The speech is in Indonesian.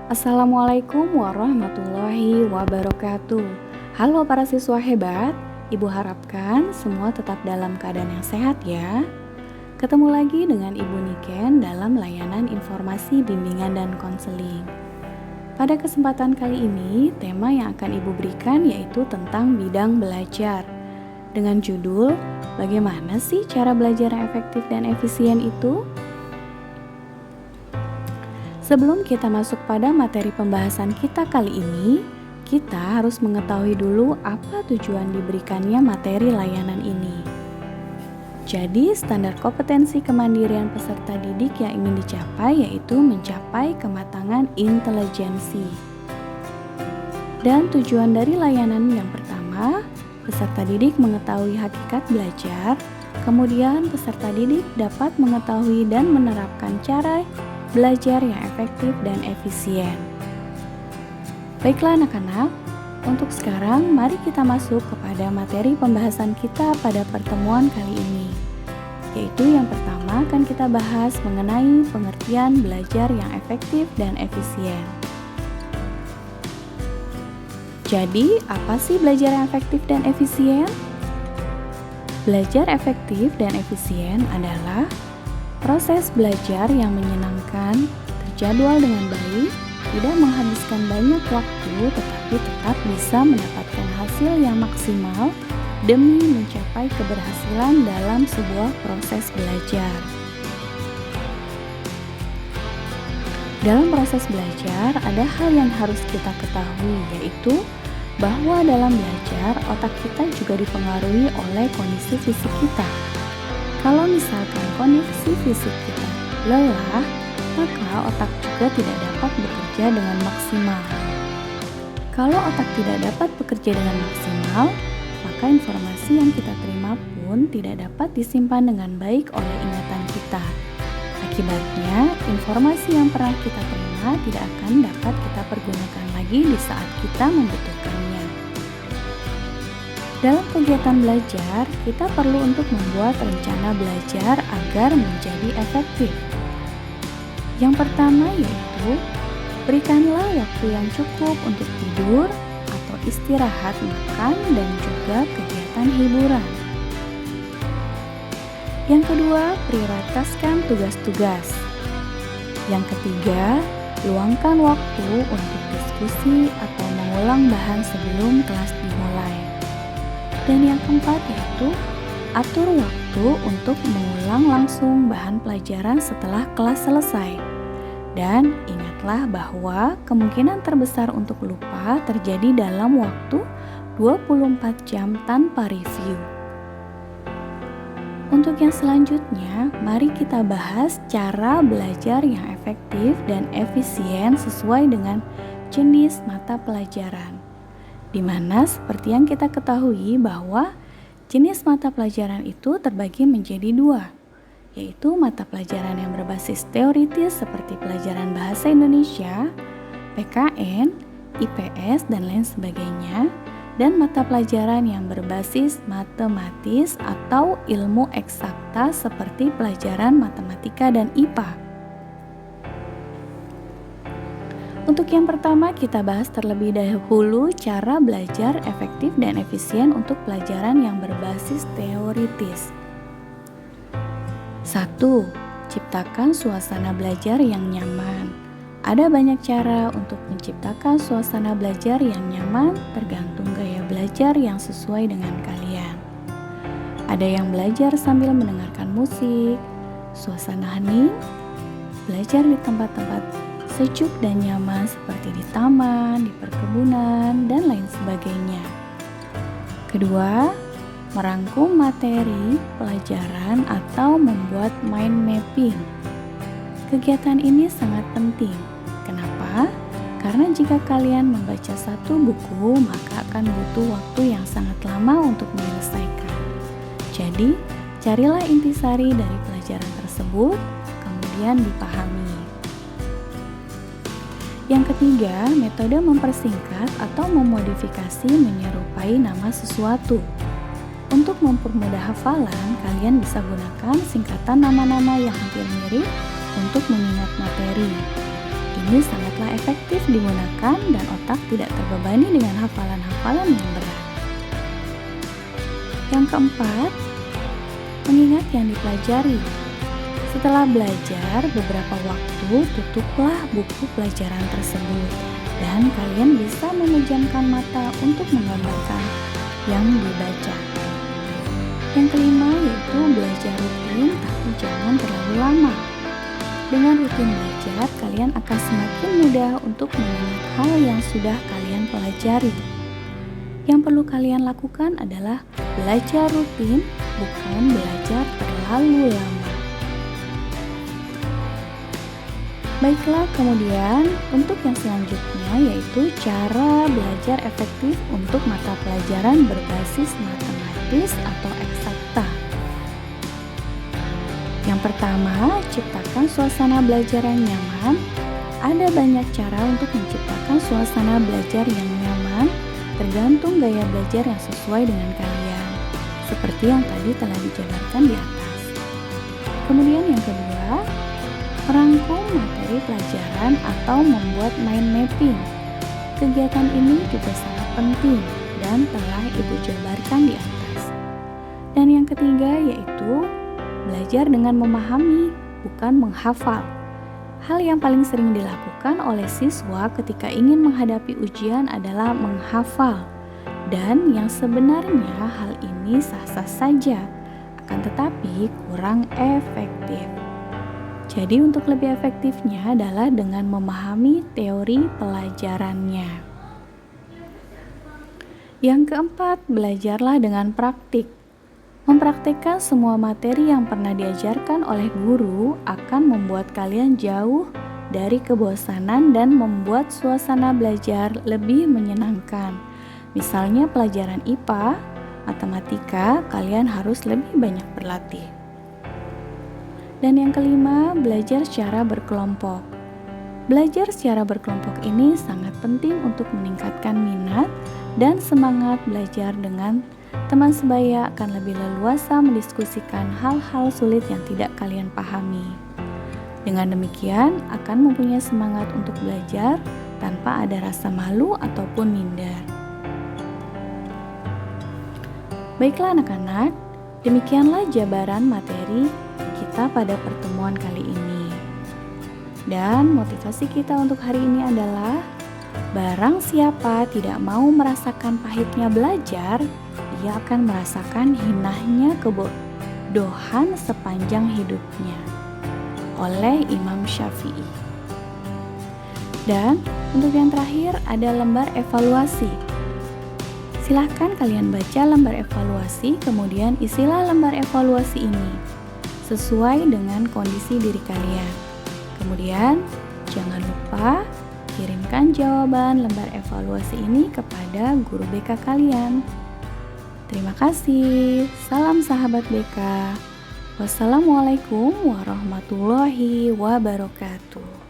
Assalamualaikum warahmatullahi wabarakatuh. Halo para siswa hebat, Ibu harapkan semua tetap dalam keadaan yang sehat ya. Ketemu lagi dengan Ibu Niken dalam layanan informasi bimbingan dan konseling. Pada kesempatan kali ini, tema yang akan Ibu berikan yaitu tentang bidang belajar. Dengan judul, bagaimana sih cara belajar yang efektif dan efisien itu? Sebelum kita masuk pada materi pembahasan kita kali ini, kita harus mengetahui dulu apa tujuan diberikannya materi layanan ini. Jadi, standar kompetensi kemandirian peserta didik yang ingin dicapai yaitu mencapai kematangan intelijensi. Dan tujuan dari layanan yang pertama, peserta didik mengetahui hakikat belajar, kemudian peserta didik dapat mengetahui dan menerapkan cara belajar yang efektif dan efisien. Baiklah anak-anak, untuk sekarang mari kita masuk kepada materi pembahasan kita pada pertemuan kali ini. Yaitu yang pertama akan kita bahas mengenai pengertian belajar yang efektif dan efisien. Jadi, apa sih belajar yang efektif dan efisien? Belajar efektif dan efisien adalah proses belajar yang menyenangkan, terjadwal dengan baik, tidak menghabiskan banyak waktu tetapi tetap bisa mendapatkan hasil yang maksimal demi mencapai keberhasilan dalam sebuah proses belajar. Dalam proses belajar, ada hal yang harus kita ketahui, yaitu bahwa dalam belajar, otak kita juga dipengaruhi oleh kondisi fisik kita. Kalau misalkan kondisi fisik kita lelah, maka otak juga tidak dapat bekerja dengan maksimal. Kalau otak tidak dapat bekerja dengan maksimal, maka informasi yang kita terima pun tidak dapat disimpan dengan baik oleh ingatan kita. Akibatnya, informasi yang pernah kita terima tidak akan dapat kita pergunakan lagi di saat kita membutuhkannya. Dalam kegiatan belajar, kita perlu untuk membuat rencana belajar agar menjadi efektif. Yang pertama yaitu, berikanlah waktu yang cukup untuk tidur atau istirahat, makan, dan juga kegiatan hiburan. Yang kedua, prioritaskan tugas-tugas. Yang ketiga, luangkan waktu untuk diskusi atau mengulang bahan sebelum kelas dimulai. Dan yang keempat yaitu, atur waktu untuk mengulang langsung bahan pelajaran setelah kelas selesai. Dan ingatlah bahwa kemungkinan terbesar untuk lupa terjadi dalam waktu 24 jam tanpa review. Untuk yang selanjutnya, mari kita bahas cara belajar yang efektif dan efisien sesuai dengan jenis mata pelajaran. Di mana seperti yang kita ketahui bahwa jenis mata pelajaran itu terbagi menjadi dua, yaitu mata pelajaran yang berbasis teoritis seperti pelajaran bahasa Indonesia, PKN, IPS, dan lain sebagainya, dan mata pelajaran yang berbasis matematis atau ilmu eksakta seperti pelajaran matematika dan IPA. Untuk yang pertama, kita bahas terlebih dahulu cara belajar efektif dan efisien untuk pelajaran yang berbasis teoritis. 1. Ciptakan suasana belajar yang nyaman. Ada banyak cara untuk menciptakan suasana belajar yang nyaman tergantung gaya belajar yang sesuai dengan kalian. Ada yang belajar sambil mendengarkan musik, suasana hening, belajar di tempat-tempat sejuk dan nyaman seperti di taman, di perkebunan, dan lain sebagainya. Kedua, merangkum materi pelajaran atau membuat mind mapping. Kegiatan ini sangat penting. Kenapa? Karena jika kalian membaca satu buku, maka akan butuh waktu yang sangat lama untuk menyelesaikan. Jadi, carilah intisari dari pelajaran tersebut, kemudian dipahami. Yang ketiga, metode mempersingkat atau memodifikasi menyerupai nama sesuatu. Untuk mempermudah hafalan, kalian bisa gunakan singkatan nama-nama yang hampir mirip untuk mengingat materi. Ini sangat dapatlah efektif digunakan dan otak tidak terbebani dengan hafalan-hafalan yang berat. Yang keempat, mengingat yang dipelajari. Setelah belajar beberapa waktu, tutuplah buku pelajaran tersebut dan kalian bisa memejamkan mata untuk menggambarkan yang dibaca. Yang kelima yaitu belajar rutin tapi jangan terlalu lama. Dengan rutin belajar, kalian akan semakin mudah untuk mengingat hal yang sudah kalian pelajari. Yang perlu kalian lakukan adalah belajar rutin, bukan belajar terlalu lama. Baiklah, kemudian untuk yang selanjutnya yaitu cara belajar efektif untuk mata pelajaran berbasis matematis atau eksakta. Yang pertama, ciptakan suasana belajar yang nyaman. Ada banyak cara untuk menciptakan suasana belajar yang nyaman, tergantung gaya belajar yang sesuai dengan kalian, seperti yang tadi telah dijabarkan di atas. Kemudian yang kedua, merangkum materi pelajaran atau membuat mind mapping. Kegiatan ini juga sangat penting dan telah Ibu jabarkan di atas. Dan yang ketiga yaitu belajar dengan memahami, bukan menghafal. Hal yang paling sering dilakukan oleh siswa ketika ingin menghadapi ujian adalah menghafal. Dan yang sebenarnya hal ini sah-sah saja, akan tetapi kurang efektif. Jadi untuk lebih efektifnya adalah dengan memahami teori pelajarannya. Yang keempat, belajarlah dengan praktik. Mempraktikkan semua materi yang pernah diajarkan oleh guru akan membuat kalian jauh dari kebosanan dan membuat suasana belajar lebih menyenangkan. Misalnya pelajaran IPA, matematika, kalian harus lebih banyak berlatih. Dan yang kelima, belajar secara berkelompok. Belajar secara berkelompok ini sangat penting untuk meningkatkan minat dan semangat belajar. Dengan teman sebaya akan lebih leluasa mendiskusikan hal-hal sulit yang tidak kalian pahami. Dengan demikian akan mempunyai semangat untuk belajar tanpa ada rasa malu ataupun minder. Baiklah anak-anak, demikianlah jabaran materi kita pada pertemuan kali ini. Dan motivasi kita untuk hari ini adalah barang siapa tidak mau merasakan pahitnya belajar, ia akan merasakan hinahnya kebodohan sepanjang hidupnya. Oleh Imam Syafi'i. Dan untuk yang terakhir ada lembar evaluasi. Silahkan kalian baca lembar evaluasi, kemudian isilah lembar evaluasi ini sesuai dengan kondisi diri kalian. Kemudian jangan lupa kirimkan jawaban lembar evaluasi ini kepada guru BK kalian. Terima kasih. Salam sahabat BK. Wassalamualaikum warahmatullahi wabarakatuh.